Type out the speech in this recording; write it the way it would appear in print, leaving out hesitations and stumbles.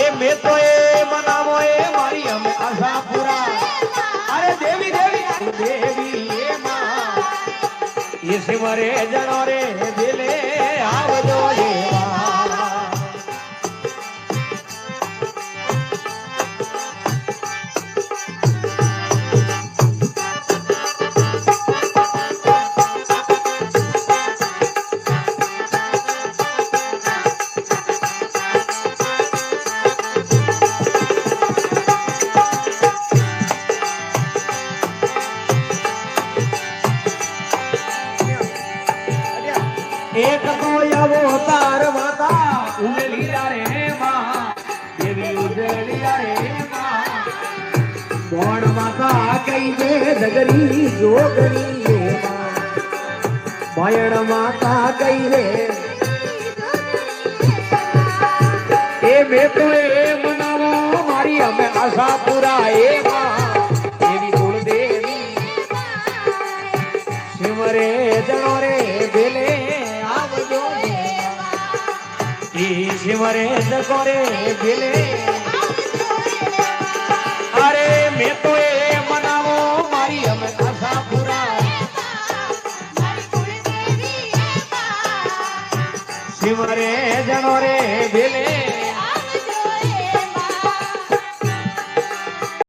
એ મેં તો એ મનાવો એ મારી અમે આશા પૂરા અરે દેવી દેવી દેવી એ માં એ સિમરે જણો રે દિલે આવજો દેવા एक तो अवतार माता उजलिया रे मां देवी उजलिया रे मां कोण माता कई दे नगरी जोगनी रे मां भयण माता कई दे ए मैं तो ए मनावो मारी हमें आशा पूरा ए मां देवी कुलदेवी सिमरे जणो रे बेले शिवरे जगोरे बिले अरे मैं तो ये मनावो मारी हम आशा पूरा शिवरे जनोरे बिले